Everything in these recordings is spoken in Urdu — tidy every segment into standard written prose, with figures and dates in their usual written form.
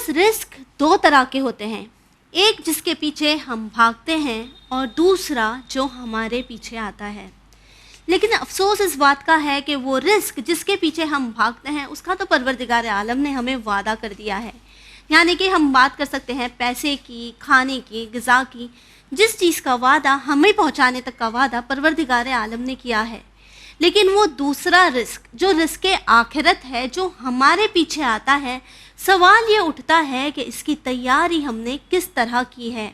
رزق دو طرح کے ہوتے ہیں، ایک جس کے پیچھے ہم بھاگتے ہیں اور دوسرا جو ہمارے پیچھے آتا ہے۔ لیکن افسوس اس بات کا ہے کہ وہ رزق جس کے پیچھے ہم بھاگتے ہیں اس کا تو پروردگار عالم نے ہمیں وعدہ کر دیا ہے، یعنی کہ ہم بات کر سکتے ہیں پیسے کی، کھانے کی، غذا کی، جس چیز کا وعدہ ہمیں پہنچانے تک کا وعدہ پروردگار عالم نے کیا ہے۔ لیکن وہ دوسرا رزق جو رزق آخرت ہے، جو ہمارے پیچھے آتا ہے، سوال یہ اٹھتا ہے کہ اس کی تیاری ہم نے کس طرح کی ہے۔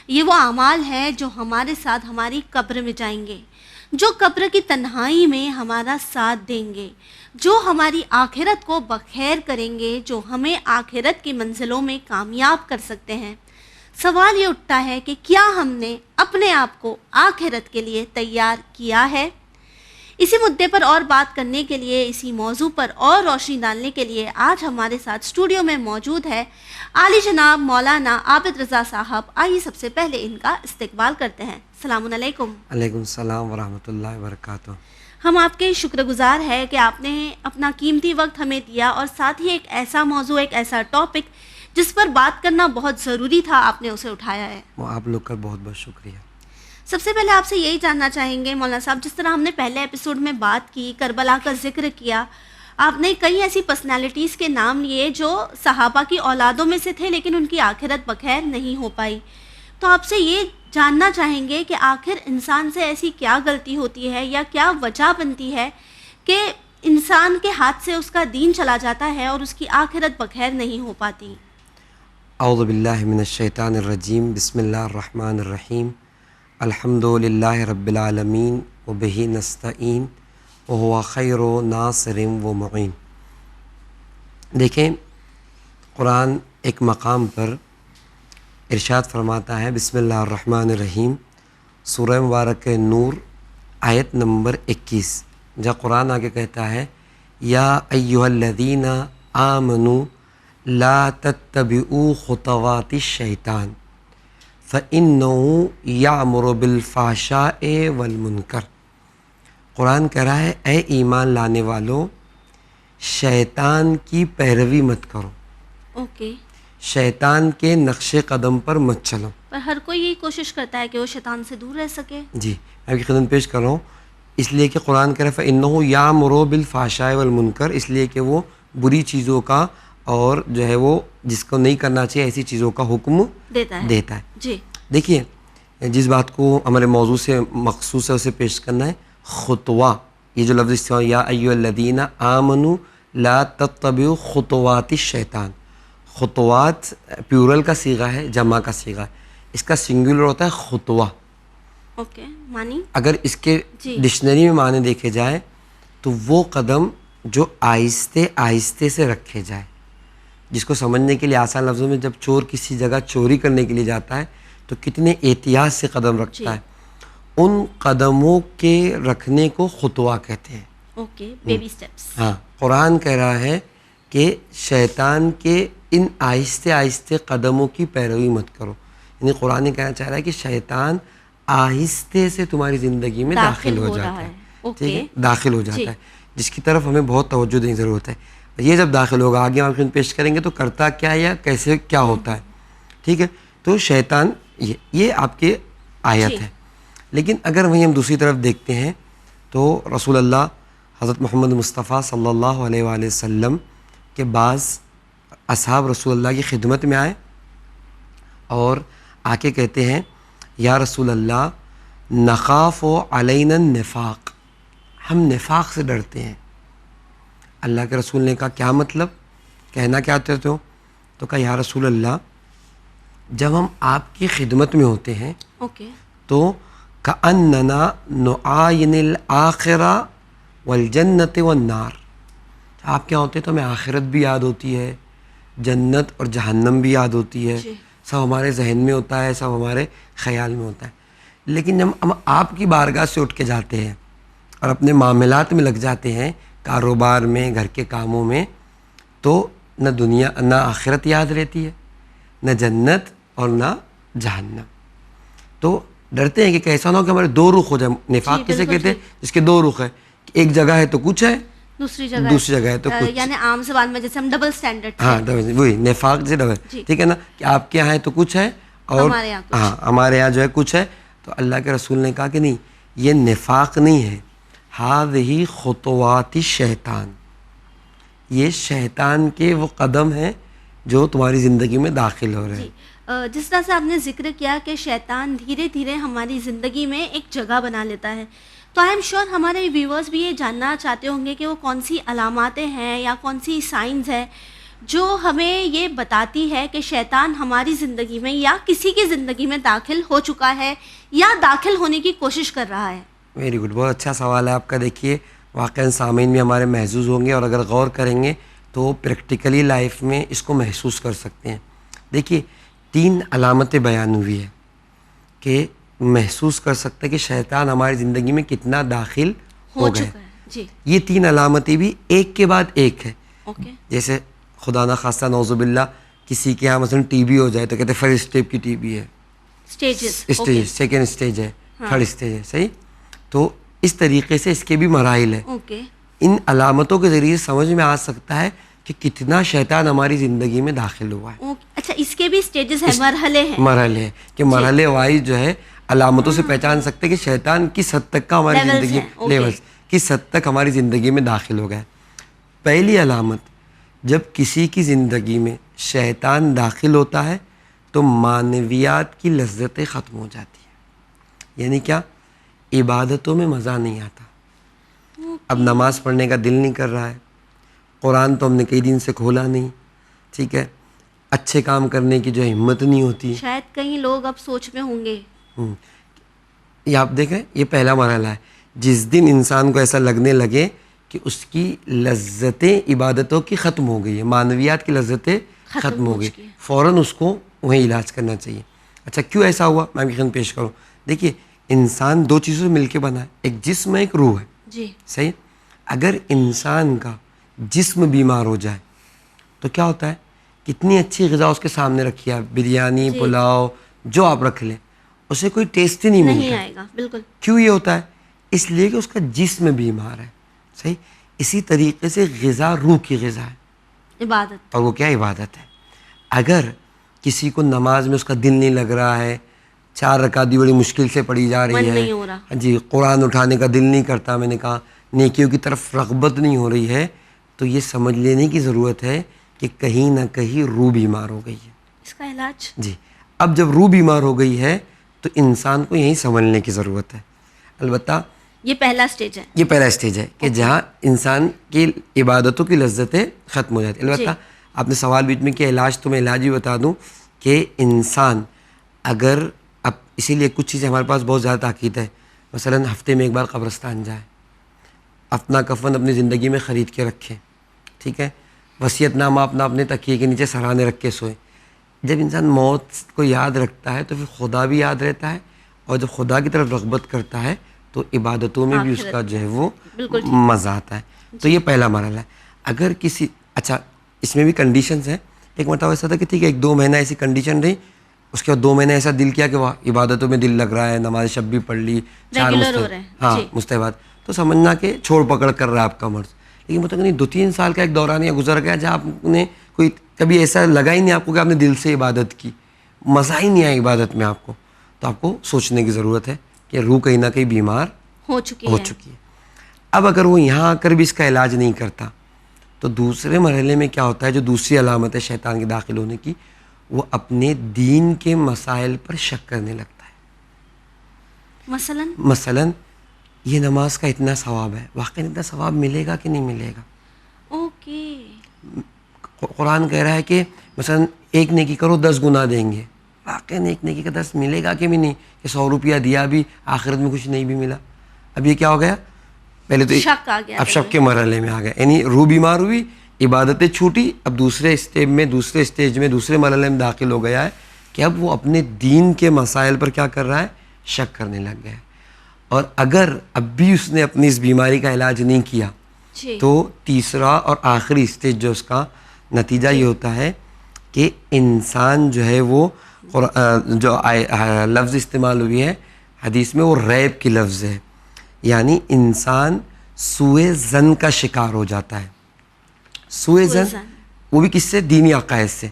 یہ وہ اعمال ہے جو ہمارے ساتھ ہماری قبر میں جائیں گے، جو قبر کی تنہائی میں ہمارا ساتھ دیں گے، جو ہماری آخرت کو بخیر کریں گے، جو ہمیں آخرت کی منزلوں میں کامیاب کر سکتے ہیں۔ سوال یہ اٹھتا ہے کہ کیا ہم نے اپنے آپ کو آخرت کے لیے تیار کیا ہے؟ اسی مدعے پر اور بات کرنے کے لیے، اسی موضوع پر اور روشنی ڈالنے کے لیے آج ہمارے ساتھ اسٹوڈیو میں موجود ہے عالی جناب مولانا عابد رضا صاحب۔ آئیے سب سے پہلے ان کا استقبال کرتے ہیں۔ السلام علیکم۔ علیکم السلام ورحمۃ اللہ وبرکاتہ۔ ہم آپ کے شکر گزار ہیں کہ آپ نے اپنا قیمتی وقت ہمیں دیا، اور ساتھ ہی ایک ایسا موضوع، ایک ایسا ٹاپک جس پر بات کرنا بہت ضروری تھا، آپ نے اسے اٹھایا ہے۔ آپ لوگ کا بہت بہت شکریہ۔ سب سے پہلے آپ سے یہی جاننا چاہیں گے مولانا صاحب، جس طرح ہم نے پہلے ایپیسوڈ میں بات کی، کربلا کا ذکر کیا، آپ نے کئی ایسی پرسنالٹیز کے نام لیے جو صحابہ کی اولادوں میں سے تھے لیکن ان کی آخرت بخیر نہیں ہو پائی، تو آپ سے یہ جاننا چاہیں گے کہ آخر انسان سے ایسی کیا غلطی ہوتی ہے یا کیا وجہ بنتی ہے کہ انسان کے ہاتھ سے اس کا دین چلا جاتا ہے اور اس کی آخرت بخیر نہیں ہو پاتی؟ اعوذ باللہ من الشیطان الرجیم، بسم اللہ الرحمن الرحیم، الحمد للہ رب العالمین وبہ نستعین وہو خیر ناصر و معین۔ دیکھیں، قرآن ایک مقام پر ارشاد فرماتا ہے، بسم اللہ الرحمن الرحیم، سورہ مبارک نور آیت نمبر 21، جہاں قرآن آگے کہتا ہے، یا ایھا الذین آمنوا لا تتبعوا خطوات الشیطان فإنه یأمر بالفحشاء والمنکر۔ قرآن کہہ رہا ہے، اے ایمان لانے والوں، شیطان کی پیروی مت کرو، اوکے، شیطان کے نقش قدم پر مت چلو۔ پر ہر کوئی یہی کوشش کرتا ہے کہ وہ شیطان سے دور رہ سکے۔ جی، میں آپ کی خدمت پیش کر رہا ہوں، اس لیے کہ قرآن کہہ رہا ہے فإنه یأمر بالفحشاء والمنکر، اس لیے کہ وہ بری چیزوں کا اور جو ہے وہ جس کو نہیں کرنا چاہیے ایسی چیزوں کا حکم دیتا ہے۔ جی، دیکھیے، جس بات کو ہمارے موضوع سے مخصوص ہے اسے پیش کرنا ہے، خطوہ، یہ جو لفظ استعمال، یا ایھا الذین آمنوا لا تتبعوا خطوات الشیطان، خطوات پیورل کا صیغہ ہے، جمع کا صیغہ ہے، اس کا سنگولر ہوتا ہے خطوہ۔ اوکے، معنی اگر اس کے ڈکشنری میں معنی دیکھے جائے تو وہ قدم جو آہستہ آہستہ سے رکھے جائے، جس کو سمجھنے کے لیے آسان لفظوں میں، جب چور کسی جگہ چوری کرنے کے لیے جاتا ہے تو کتنے احتیاط سے قدم رکھتا ہے، ان قدموں کے رکھنے کو خطوہ کہتے ہیں۔ Okay, baby steps. ہاں، قرآن کہہ رہا ہے کہ شیطان کے ان آہستہ آہستہ قدموں کی پیروی مت کرو، یعنی قرآن کہنا چاہ رہا ہے کہ شیطان آہستہ سے تمہاری زندگی میں داخل ہو جاتا ہے، ٹھیک ہے، داخل ہو جاتا ہے، جس کی طرف ہمیں بہت توجہ دینی ضرورت ہے۔ یہ جب داخل ہوگا، آگے ہم آپ پیش کریں گے تو کرتا کیا ہے یا کیسے کیا ہوتا ہے، ٹھیک ہے۔ تو شیطان یہ آپ کی آیت ہے، لیکن اگر وہیں ہم دوسری طرف دیکھتے ہیں تو رسول اللہ حضرت محمد مصطفیٰ صلی اللہ علیہ وآلہ وسلم کے بعض اصحاب رسول اللہ کی خدمت میں آئے اور آ کے کہتے ہیں، یا رسول اللہ، نخاف علینا النفاق، ہم نفاق سے ڈرتے ہیں۔ اللہ کے رسول نے کہا، کیا مطلب، کہنا کیا چاہتے ہو؟ تو کہا، یا رسول اللہ، جب ہم آپ کی خدمت میں ہوتے ہیں تو کأننا نعاین الآخرہ والجنت والنار، آپ کیا ہوتے ہیں تو ہمیں آخرت بھی یاد ہوتی ہے، جنت اور جہنم بھی یاد ہوتی ہے، سب ہمارے ذہن میں ہوتا ہے، سب ہمارے خیال میں ہوتا ہے، لیکن جب ہم آپ کی بارگاہ سے اٹھ کے جاتے ہیں اور اپنے معاملات میں لگ جاتے ہیں، کاروبار میں، گھر کے کاموں میں، تو نہ دنیا نہ آخرت یاد رہتی ہے، نہ جنت اور نہ جہنم۔ تو ڈرتے ہیں کہ ایسا نہ ہو کہ ہمارے دو رخ ہو جائے۔ نفاق کسے کہتے ہیں؟ جس کے دو رخ ہے، ایک جگہ ہے تو کچھ ہے دوسری جگہ ہے تو کچھ یعنی عام زبان میں جیسے ہم ڈبل سٹینڈرڈ ہاں وہی نفاق سے ڈبل, ٹھیک ہے نا, کہ آپ کے یہاں ہے تو کچھ ہے اور ہاں ہمارے یہاں جو ہے کچھ ہے. تو اللہ کے رسول نے کہا کہ نہیں, یہ نفاق نہیں ہے, ہذہ خطوات الشیطان, یہ شیطان کے وہ قدم ہیں جو تمہاری زندگی میں داخل ہو رہے ہیں. جس طرح سے آپ نے ذکر کیا کہ شیطان دھیرے دھیرے ہماری زندگی میں ایک جگہ بنا لیتا ہے, تو آئی ایم شیور ہمارے ویورز بھی یہ جاننا چاہتے ہوں گے کہ وہ کون سی علاماتیں ہیں یا کون سی سائنز ہے جو ہمیں یہ بتاتی ہے کہ شیطان ہماری زندگی میں یا کسی کی زندگی میں داخل ہو چکا ہے یا داخل ہونے کی کوشش کر رہا ہے. ویری گڈ, بہت اچھا سوال ہے آپ کا. دیکھیے واقعاً سامعین بھی ہمارے محظوظ ہوں گے اور اگر غور کریں گے تو پریکٹیکلی لائف میں اس کو محسوس کر سکتے ہیں. دیکھیے 3 علامتیں بیان ہوئی ہیں کہ محسوس کر سکتے کہ شیطان ہماری زندگی میں کتنا داخل ہو گئے. جی یہ 3 علامتیں بھی ایک کے بعد ایک ہے. اوکے. جیسے خدا نخواستہ نعوذ باللہ کسی کے یہاں مثلا ٹی بی ہو جائے تو کہتے ہیں فرسٹ اسٹیپ کی ٹی بی ہے, اسٹیج سیکنڈ اسٹیج ہے, تھرڈ اسٹیج ہے, صحیح. تو اس طریقے سے اس کے بھی مراحل ہیں. ان علامتوں کے ذریعے سمجھ میں آ سکتا ہے کہ کتنا شیطان ہماری زندگی میں داخل ہوا ہے. اچھا, اس کے بھی سٹیجز ہیں, مرحلے ہیں کہ مرحلے وائز جو ہے علامتوں سے پہچان سکتے کہ شیطان کس حد تک کا ہماری زندگی لیولز کس حد تک ہماری زندگی میں داخل ہو گیا. پہلی علامت, جب کسی کی زندگی میں شیطان داخل ہوتا ہے تو معنویات کی لذتیں ختم ہو جاتی ہیں. یعنی کیا, عبادتوں میں مزہ نہیں آتا, اب نماز پڑھنے کا دل نہیں کر رہا ہے, قرآن تو ہم نے کئی دن سے کھولا نہیں, ٹھیک ہے, اچھے کام کرنے کی جو ہمت نہیں ہوتی. شاید کئی لوگ اب سوچ میں ہوں گے. یہ آپ دیکھیں, یہ پہلا مرحلہ ہے. جس دن انسان کو ایسا لگنے لگے کہ اس کی لذتیں عبادتوں کی ختم ہو گئی ہیں, معنویات کی لذتیں ختم ہو گئی, فوراً اس کو وہیں علاج کرنا چاہیے. اچھا کیوں ایسا ہوا, میں یقین پیش کروں. دیکھیے انسان 2 چیزوں سے مل کے بنا ہے, ایک جسم ہے ایک روح ہے. جی صحیح. اگر انسان کا جسم بیمار ہو جائے تو کیا ہوتا ہے, کتنی اچھی غذا اس کے سامنے رکھی ہے, بریانی پلاؤ جو آپ رکھ لیں, اسے کوئی ٹیسٹ ہی نہیں ملتا. آئے گا. بالکل. کیوں یہ ہوتا ہے, اس لیے کہ اس کا جسم بیمار ہے. صحیح. اسی طریقے سے غذا روح کی غذا ہے, عبادت, اور وہ کیا عبادت ہے. اگر کسی کو نماز میں اس کا دل نہیں لگ رہا ہے, 4 رکعت بھی بڑی مشکل سے پڑھی جا رہی ہے, جی قرآن اٹھانے کا دل نہیں کرتا, میں نے کہا نیکیوں کی طرف رغبت نہیں ہو رہی ہے, تو یہ سمجھ لینے کی ضرورت ہے کہ کہیں نہ کہیں روح بیمار ہو گئی ہے. اس کا علاج, جی اب جب روح بیمار ہو گئی ہے تو انسان کو یہیں سمجھنے کی ضرورت ہے. البتہ یہ پہلا اسٹیج ہے کہ جہاں انسان کی عبادتوں کی لذتیں ختم ہو جاتی ہیں. البتہ آپ نے سوال بیچ میں کیا علاج, تو میں علاج بھی بتا دوں کہ انسان اگر اب اسی لیے کچھ چیزیں ہمارے پاس بہت زیادہ تاکید ہے, مثلا ہفتے میں 1 بار قبرستان جائے, اپنا کفن اپنی زندگی میں خرید کے رکھیں, ٹھیک ہے, وصیت نامہ اپنا اپنے تکیے کے نیچے سرانے رکھ کے سوئیں. جب انسان موت کو یاد رکھتا ہے تو پھر خدا بھی یاد رہتا ہے, اور جب خدا کی طرف رغبت کرتا ہے تو عبادتوں میں بھی اس کا جو ہے وہ مزہ آتا ہے. تو یہ پہلا مرحلہ ہے. اگر کسی, اچھا اس میں بھی کنڈیشنز ہیں. ایک مرتبہ ایسا تھا کہ ٹھیک ہے 1-2 مہینہ ایسی کنڈیشن رہی, اس کے بعد 2 مہینے ایسا دل کیا کہ واہ عبادتوں میں دل لگ رہا ہے, نماز شب بھی پڑھ لی, 4 مستحبات, تو سمجھنا کہ چھوڑ پکڑ کر رہا ہے آپ کا مرض. لیکن مطلب نہیں 2-3 سال کا ایک دورانیہ گزر گیا جہاں آپ نے کوئی کبھی ایسا لگا ہی نہیں آپ کو کہ آپ نے دل سے عبادت کی, مزہ ہی نہیں آیا عبادت میں آپ کو, تو آپ کو سوچنے کی ضرورت ہے کہ روح کہیں نہ کہیں بیمار ہو چکی ہے. اب اگر وہ یہاں آ کر بھی اس کا علاج نہیں کرتا تو دوسرے مرحلے میں کیا ہوتا ہے, جو دوسری علامت ہے شیطان کے داخل ہونے کی, وہ اپنے دین کے مسائل پر شک کرنے لگتا ہے. مثلاً یہ نماز کا اتنا ثواب ہے, واقعی اتنا ثواب ملے گا کہ نہیں ملے گا. قرآن کہہ رہا ہے کہ مثلاً 1 نیکی کرو 10 گناہ دیں گے, واقعی 1 نیکی کا 10 ملے گا کہ بھی نہیں, کہ 100 روپیہ دیا بھی آخرت میں کچھ نہیں بھی ملا. اب یہ کیا ہو گیا, پہلے تو شک آ گیا, اب شک کے مرحلے میں آ گیا, یعنی روح بیمار ہوئی, عبادتیں چھوٹی, اب دوسرے اسٹیج میں دوسرے مرحلے میں داخل ہو گیا ہے کہ اب وہ اپنے دین کے مسائل پر کیا کر رہا ہے, شک کرنے لگ گیا ہے. اور اگر اب بھی اس نے اپنی اس بیماری کا علاج نہیں کیا تو تیسرا اور آخری اسٹیج جو اس کا نتیجہ یہ ہوتا ہے کہ انسان جو ہے وہ جو لفظ استعمال ہوئی ہے حدیث میں, وہ ریب کی لفظ ہے. یعنی انسان سوء ظن کا شکار ہو جاتا ہے. سوء ظن وہ بھی کس سے؟ دینی عقائد سے.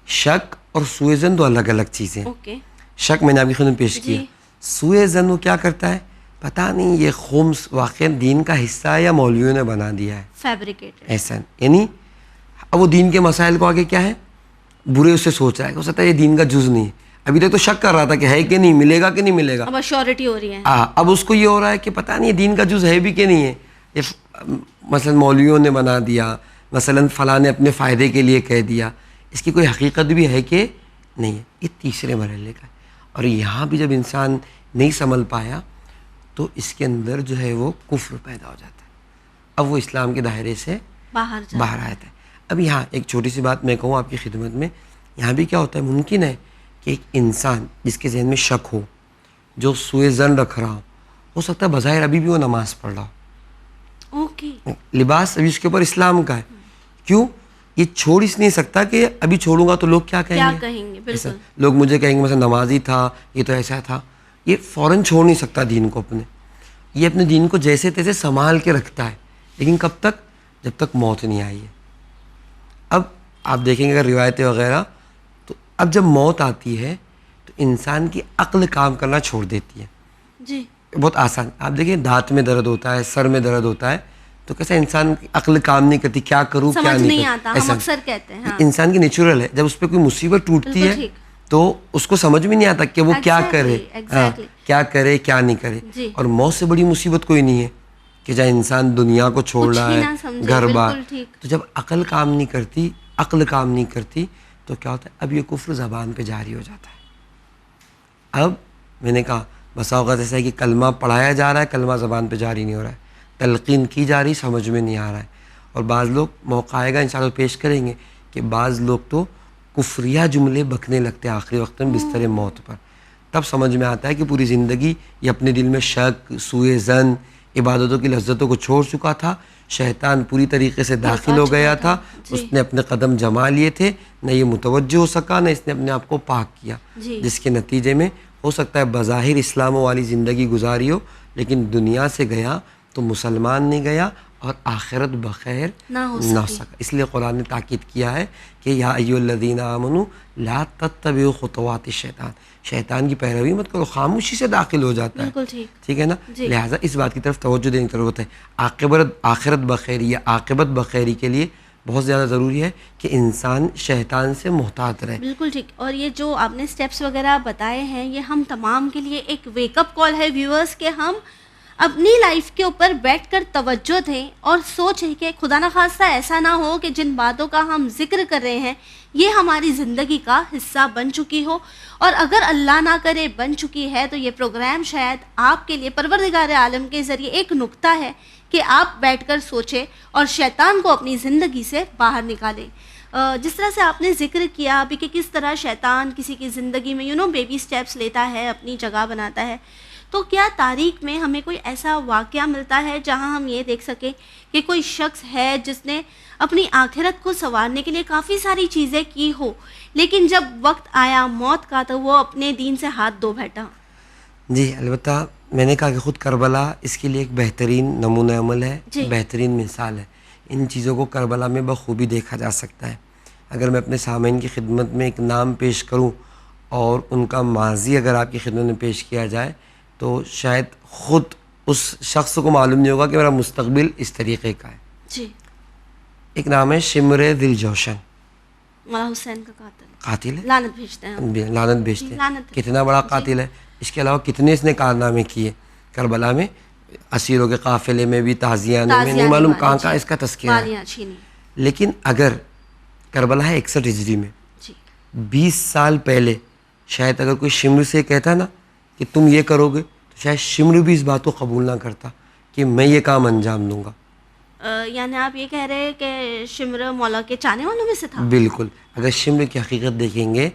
شک اور سوء ظن دو الگ الگ چیزیں. اوکے. شک میں نے ابھی خود پیش کیا. سوء ظن وہ کیا کرتا ہے؟ پتہ نہیں یہ خمس واقعی دین کا حصہ ہے یا مولویوں نے بنا دیا ہے, فیبریکیٹڈ. ایسا. یعنی اب وہ دین کے مسائل کو آگے کیا ہے برے اس سے سوچ رہا ہے, ہو سکتا ہے یہ دین کا جز نہیں ہے. ابھی تک تو شک کر رہا تھا کہ ہے کہ نہیں, ملے گا کہ نہیں ملے گا. اب اشورٹی ہو رہی ہے. اب اس کو یہ ہو رہا ہے کہ پتہ نہیں دین کا جز ہے بھی کہ نہیں ہے. یہ مثلا مولویوں نے بنا دیا, مثلا فلاں نے اپنے فائدے کے لیے کہہ دیا, اس کی کوئی حقیقت بھی ہے کہ نہیں ہے. یہ تیسرے مرحلے کا ہے. اور یہاں بھی جب انسان نہیں سنبھل پایا تو اس کے اندر جو ہے وہ کفر پیدا ہو جاتا ہے. اب وہ اسلام کے دائرے سے باہر آتا ہے. اب یہاں ایک چھوٹی سی بات میں کہوں آپ کی خدمت میں, یہاں بھی کیا ہوتا ہے, ممکن ہے کہ ایک انسان جس کے ذہن میں شک ہو, جو سوء ظن رکھ رہا ہو سکتا ہے بظاہر ابھی بھی وہ نماز پڑھ رہا ہو, اوکے, لباس ابھی اس کے اوپر اسلام کا ہے. کیوں؟ یہ چھوڑ اس نہیں سکتا کہ ابھی چھوڑوں گا تو لوگ کیا کہیں گے. بالکل. لوگ مجھے کہیں گے مثلا نمازی تھا, یہ تو ایسا تھا. یہ فوراً چھوڑ نہیں سکتا دین کو اپنے. یہ اپنے دین کو جیسے تیسے سنبھال کے رکھتا ہے, لیکن کب تک؟ جب تک موت نہیں آئی ہے. اب آپ دیکھیں گے اگر روایتیں وغیرہ, تو اب جب موت آتی ہے تو انسان کی عقل کام کرنا چھوڑ دیتی ہے. جی. بہت آسان. آپ دیکھیں دانت میں درد ہوتا ہے, سر میں درد ہوتا ہے, تو کیسا انسان کی عقل کام نہیں کرتی, کیا کروں کیا نہیں آتا, ہم اکثر کہتے ہیں. انسان کی نیچرل ہے. جب اس پہ کوئی مصیبت ٹوٹتی ہے تو اس کو سمجھ میں نہیں آتا کہ وہ کیا کرے, کیا کرے کیا نہیں کرے. اور موت سے بڑی مصیبت کوئی نہیں ہے کہ جہاں انسان دنیا کو چھوڑ رہا ہے, گھر بار. تو جب عقل کام نہیں کرتی تو کیا ہوتا ہے, اب یہ کفر زبان پہ جاری ہو جاتا ہے. اب میں نے کہا بسا اوقات ایسا ہے کہ کلمہ پڑھایا جا رہا ہے, کلمہ زبان پہ جاری نہیں ہو رہا ہے, تلقین کی جا رہی, سمجھ میں نہیں آ رہا ہے. اور بعض لوگ, موقع آئے گا انشاءاللہ پیش کریں گے, کہ بعض لوگ تو کفریہ جملے بکنے لگتے ہیں آخری وقت میں بستر موت پر. تب سمجھ میں آتا ہے کہ پوری زندگی یہ اپنے دل میں شک, سوء ظن, عبادتوں کی لذتوں کو چھوڑ چکا تھا. شیطان پوری طریقے سے داخل ہو گیا تھا, اس نے اپنے قدم جما لیے تھے, نہ یہ متوجہ ہو سکا, نہ اس نے اپنے آپ کو پاک کیا, جس کے نتیجے میں ہو سکتا ہے بظاہر اسلام والی زندگی گزاری ہو, لیکن دنیا سے گیا تو مسلمان نہیں گیا اور آخرت بخیر نہ ہو سکا. اس لیے قرآن نے تاکید کیا ہے کہ یا ایھا الذین آمنوا لا تتبعوا خطوات الشیطان, شیطان کی پیروی مت کرو, خاموشی سے داخل ہو جاتا ہے. ٹھیک ہے نا. لہٰذا اس بات کی طرف توجہ دینے کی ضرورت ہے. آخرت بخیری یا عاقبت بخیری کے لیے بہت زیادہ ضروری ہے کہ انسان شیطان سے محتاط رہے. بالکل ٹھیک. اور یہ جو آپ نے سٹیپس وغیرہ بتائے ہیں, یہ ہم تمام کے لیے ایک ویک اپ کال ہے ویورز, کہ ہم اپنی لائف کے اوپر بیٹھ کر توجہ دیں اور سوچیں کہ خدا نخواستہ ایسا نہ ہو کہ جن باتوں کا ہم ذکر کر رہے ہیں یہ ہماری زندگی کا حصہ بن چکی ہو, اور اگر اللہ نہ کرے بن چکی ہے تو یہ پروگرام شاید آپ کے لیے پروردگار عالم کے ذریعے ایک نقطہ ہے کہ آپ بیٹھ کر سوچیں اور شیطان کو اپنی زندگی سے باہر نکالیں. جس طرح سے آپ نے ذکر کیا ابھی کہ کس طرح شیطان کسی کی زندگی میں بیبی سٹیپس لیتا ہے, اپنی جگہ بناتا ہے, تو کیا تاریخ میں ہمیں کوئی ایسا واقعہ ملتا ہے جہاں ہم یہ دیکھ سکیں کہ کوئی شخص ہے جس نے اپنی آخرت کو سنوارنے کے لیے کافی ساری چیزیں کی ہو, لیکن جب وقت آیا موت کا تو وہ اپنے دین سے ہاتھ دھو بیٹھا؟ جی البتہ میں نے کہا کہ خود کربلا اس کے لیے ایک بہترین نمونہ عمل ہے, بہترین مثال ہے. ان چیزوں کو کربلا میں بخوبی دیکھا جا سکتا ہے. اگر میں اپنے سامعین کی خدمت میں ایک نام پیش کروں اور ان کا ماضی اگر آپ کی خدمت میں پیش کیا جائے تو شاید خود اس شخص کو معلوم نہیں ہوگا کہ میرا مستقبل اس طریقے کا ہے. جی. ایک نام ہے شمر دل جوشن, مولا حسین کا قاتل ہے, لعنت بھیجتے ہیں, لعنت بھیجتے ہیں. کتنا بڑا قاتل ہے. اس کے علاوہ کتنے اس نے کارنامے کیے کربلا میں, اسیروں کے قافلے میں بھی, تعزیانے میں, نہیں معلوم کہاں کہاں اس کا تذکرہ ہے. لیکن اگر کربلا ہے 61 ہجری میں, 20 سال پہلے شاید اگر کوئی شمر سے کہتا نا کہ تم یہ کرو گے تو شاید شمر بھی اس بات کو قبول نہ کرتا کہ میں یہ کام انجام دوں گا. یعنی آپ یہ کہہ رہے ہیں کہ شمر مولا کے چاہنے والوں میں سے تھا؟ بالکل. اگر شمر کی حقیقت دیکھیں گے,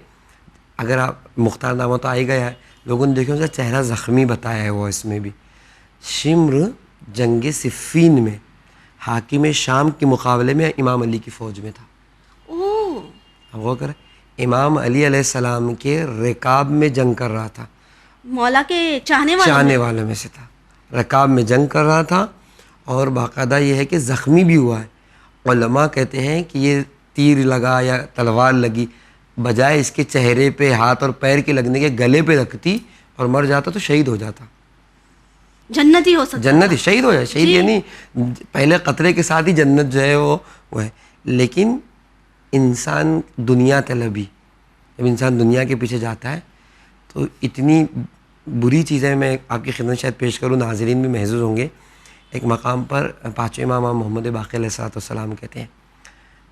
اگر آپ مختار نامہ تو آ ہی گیا ہے, لوگوں نے دیکھا اس کا چہرہ زخمی بتایا ہے وہ اس میں بھی. شمر جنگ صفین میں حاکم شام کے مقابلے میں امام علی کی فوج میں تھا. اب غور کریں, امام علی علیہ السلام کے رکاب میں جنگ کر رہا تھا, مولا کے چاہنے والوں میں سے تھا. رکاب میں جنگ کر رہا تھا اور باقاعدہ یہ ہے کہ زخمی بھی ہوا ہے. علماء کہتے ہیں کہ یہ تیر لگا یا تلوار لگی، بجائے اس کے چہرے پہ، ہاتھ اور پیر کے لگنے کے گلے پہ رکھتی اور مر جاتا تو شہید ہو جاتا. جنتی ہو سکتا جنت ہی شہید ہو جائے. شہید یعنی پہلے قطرے کے ساتھ ہی جنت جو ہے وہ ہے. لیکن انسان دنیا طلبی، جب انسان دنیا کے پیچھے جاتا ہے تو اتنی بری چیزیں میں آپ کی خدمت شاید پیش کروں، ناظرین بھی محظوظ ہوں گے. ایک مقام پر پانچویں امام محمد باقر علیہ السلام کہتے ہیں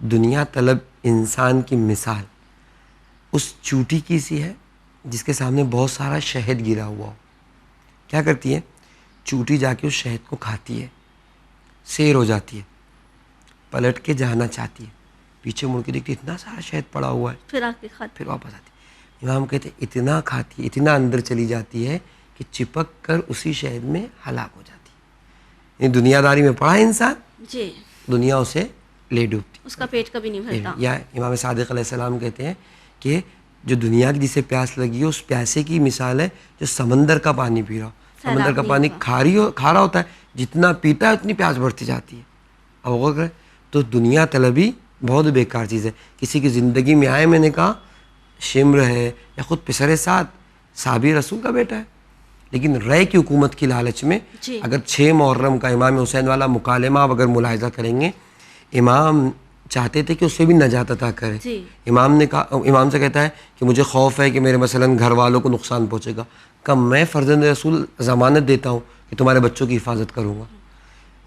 دنیا طلب انسان کی مثال اس چوٹی کی سی ہے جس کے سامنے بہت سارا شہد گرا ہوا ہو. کیا کرتی ہے؟ چوٹی جا کے اس شہد کو کھاتی ہے، سیر ہو جاتی ہے، پلٹ کے جانا چاہتی ہے، پیچھے مڑ کے دیکھتی اتنا سارا شہد پڑا ہوا ہے، پھر آ کے کھاتی. پھر واپس آتی ہے. امام کہتے ہیں اتنا کھاتی ہے، اتنا اندر چلی جاتی ہے کہ چپک کر اسی شہد میں ہلاک ہو جاتی ہے. یعنی دنیا داری میں پڑا انسان، جی دنیا اسے لے ڈوبتی. اس کا پیٹ کبھی نہیں بھرتا. یا امام صادق علیہ السلام کہتے ہیں کہ جو دنیا کی جسے پیاس لگی ہے اس پیاسے کی مثال ہے جو سمندر کا پانی پی رہا ہو. سمندر کا پانی کھارا ہوتا ہے، جتنا پیتا ہے اتنی پیاس بڑھتی جاتی ہے. اب غور کریں تو دنیا طلبی بہت بیکار چیز ہے. کسی کی زندگی میں آئے، میں نے کہا شمر ہے یا خود پسر سعد صحابی رسول کا بیٹا ہے، لیکن رے کی حکومت کی لالچ میں اگر 6 محرم کا امام حسین والا مکالمہ آپ اگر ملاحظہ کریں گے، امام چاہتے تھے کہ اس سے بھی نجات عطا کرے. امام نے کہا، امام سے کہتا ہے کہ مجھے خوف ہے کہ میرے مثلاً گھر والوں کو نقصان پہنچے گا. کب میں فرزند رسول ضمانت دیتا ہوں کہ تمہارے بچوں کی حفاظت کروں گا.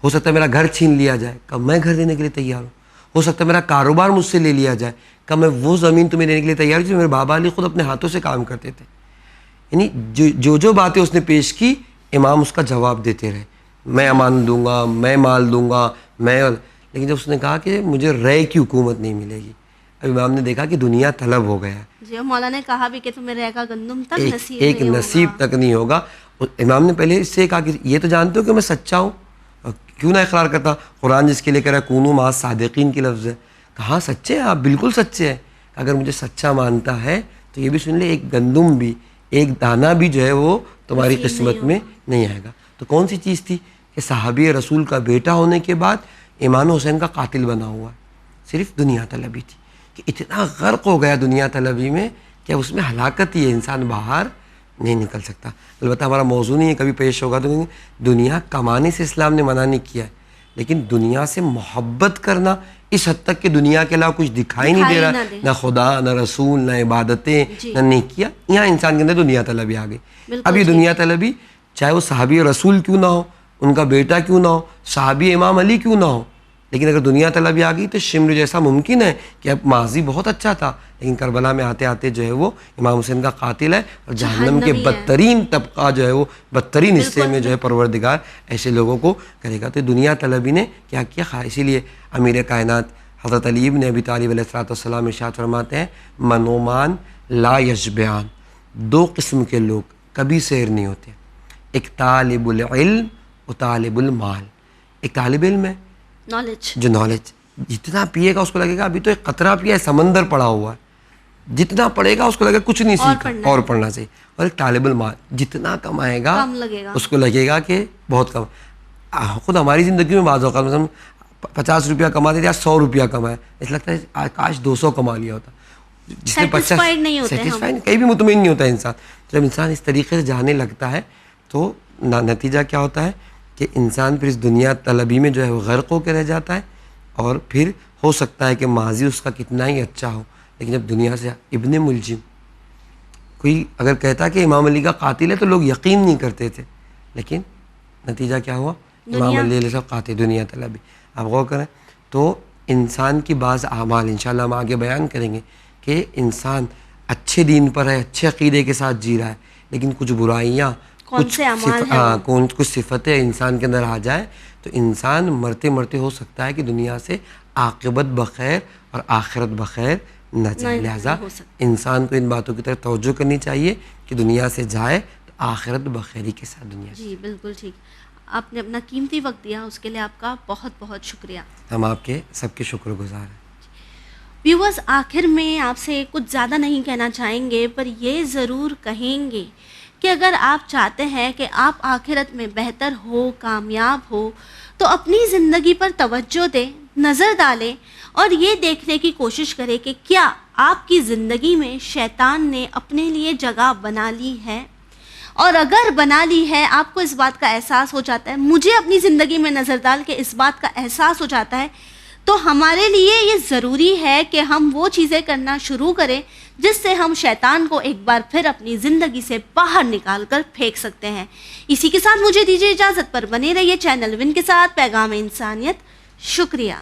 ہو سکتا ہے میرا گھر چھین لیا جائے، کب میں گھر دینے کے لیے تیار ہوں. ہو سکتا ہے میرا کاروبار مجھ سے لے لیا جائے، کب میں وہ زمین تمہیں دینے کے لیے تیار ہوں جو میرے بابا علی خود اپنے ہاتھوں سے کام کرتے تھے. یعنی جو باتیں اس نے پیش کی امام اس کا جواب دیتے رہے، میں امان دوں گا، میں مال دوں گا، میں. لیکن جب اس نے کہا کہ مجھے رے کی حکومت نہیں ملے گی، اب امام نے دیکھا کہ دنیا طلب ہو گیا ہے. جی مولا نے کہا بھی کہ تمہیں رے کا گندم تک نصیب ایک نہیں نصیب ہوگا. تک نہیں ہوگا. امام نے پہلے اس سے کہا کہ یہ تو جانتے ہو کہ میں سچا ہوں، کیوں نہ اقرار کرتا. قرآن جس کے لیے کہہ رہا ہے کونوا مع الصادقین کی لفظ ہے. کہاں سچے ہیں آپ؟ بالکل سچے ہیں. اگر مجھے سچا مانتا ہے تو یہ بھی سن لے، ایک گندم بھی، ایک دانہ بھی جو ہے وہ تمہاری قسمت میں نہیں آئے گا. تو کون سی چیز تھی کہ صحابی رسول کا بیٹا ہونے کے بعد امام حسین کا قاتل بنا ہوا ہے؟ صرف دنیا طلبی تھی کہ اتنا غرق ہو گیا دنیا طلبی میں کہ اس میں ہلاکت ہی ہے، انسان باہر نہیں نکل سکتا. البتہ ہمارا موضوع نہیں ہے، کبھی پیش ہوگا تو دنیا کمانے سے اسلام نے منع نہیں کیا ہے، لیکن دنیا سے محبت کرنا اس حد تک کہ دنیا کے علاوہ کچھ دکھائی نہیں دے رہا، نہ خدا، نہ رسول، نہ عبادتیں، نہ نیکیاں. یہاں انسان کے اندر دنیا طلبی آ گئی. اب یہ دنیا طلبی چاہے وہ صحابی رسول کیوں نہ ہو، ان کا بیٹا کیوں نہ ہو، صحابی امام علی کیوں نہ ہو، لیکن اگر دنیا طلبی آ گئی تو شمر جیسا ممکن ہے کہ اب ماضی بہت اچھا تھا لیکن کربلا میں آتے آتے جو ہے وہ امام حسین کا قاتل ہے اور جہنم کے بدترین طبقہ جو ہے وہ بدترین حصے میں جو ہے پروردگار ایسے لوگوں کو کرے گا. تو دنیا طلبی نے کیا کیا؟ اسی لیے امیر کائنات حضرت علی بن ابی طالب علیہ السلام ارشاد فرماتے ہیں منومان لا یشبعان، 2 قسم کے لوگ کبھی سیر نہیں ہوتے، ایک طالب العلم و طالب المال. ایک طالب علم ہے جو نالج جتنا پیے گا اس کو لگے گا ابھی تو ایک قطرہ پیا ہے، سمندر پڑا ہوا ہے، جتنا پڑے گا اس کو لگے گا کچھ نہیں سیکھا اور پڑھنا چاہیے. اور ایک طالب المال جتنا کمائے گا اس کو لگے گا کہ بہت کم. خود ہماری زندگی میں بعض اوقات مثلا 50 روپیہ کماتے تھے، 100 روپیہ کمائے، ایسا لگتا ہے کاش 200 کما لیا ہوتا. جس نے 50 سیٹسفائی کہیں بھی مطمئن نہیں ہوتا انسان. جب انسان اس طریقے سے جانے لگتا ہے تو نتیجہ کیا ہوتا ہے کہ انسان پھر اس دنیا طلبی میں جو ہے وہ غرق ہو کے رہ جاتا ہے. اور پھر ہو سکتا ہے کہ ماضی اس کا کتنا ہی اچھا ہو لیکن جب دنیا سے ابن ملجم کوئی اگر کہتا کہ امام علی کا قاتل ہے تو لوگ یقین نہیں کرتے تھے، لیکن نتیجہ کیا ہوا؟ امام علی علیہ السلام قاتل دنیا طلبی. آپ غور کریں تو انسان کی بعض اعمال انشاءاللہ ہم آگے بیان کریں گے کہ انسان اچھے دین پر ہے، اچھے عقیدے کے ساتھ جی رہا ہے لیکن کچھ برائیاں، کچھ صفتیں انسان کے اندر آ جائے تو انسان مرتے مرتے ہو سکتا ہے کہ دنیا سے عاقبت بخیر اور آخرت بخیر نہ جائے. لہٰذا انسان کو ان باتوں کی طرف توجہ کرنی چاہیے کہ دنیا سے جائے تو آخرت بخیری کے ساتھ دنیا سے. جی بالکل ٹھیک. آپ نے اپنا قیمتی وقت دیا اس کے لیے آپ کا بہت بہت شکریہ. ہم آپ کے سب کے شکر گزار ہیں. ویورز آخر میں آپ سے کچھ زیادہ نہیں کہنا چاہیں گے پر یہ ضرور کہیں گے کہ اگر آپ چاہتے ہیں کہ آپ آخرت میں بہتر ہو، کامیاب ہو، تو اپنی زندگی پر توجہ دیں، نظر ڈالیں اور یہ دیکھنے کی کوشش کریں کہ کیا آپ کی زندگی میں شیطان نے اپنے لیے جگہ بنا لی ہے، اور اگر بنا لی ہے، آپ کو اس بات کا احساس ہو جاتا ہے، مجھے اپنی زندگی میں نظر ڈال کے اس بات کا احساس ہو جاتا ہے، تو ہمارے لیے یہ ضروری ہے کہ ہم وہ چیزیں کرنا شروع کریں جس سے ہم شیطان کو ایک بار پھر اپنی زندگی سے باہر نکال کر پھینک سکتے ہیں۔ اسی کے ساتھ مجھے دیجیے اجازت، پر بنے رہیے چینل ون کے ساتھ، پیغام انسانیت۔ شکریہ۔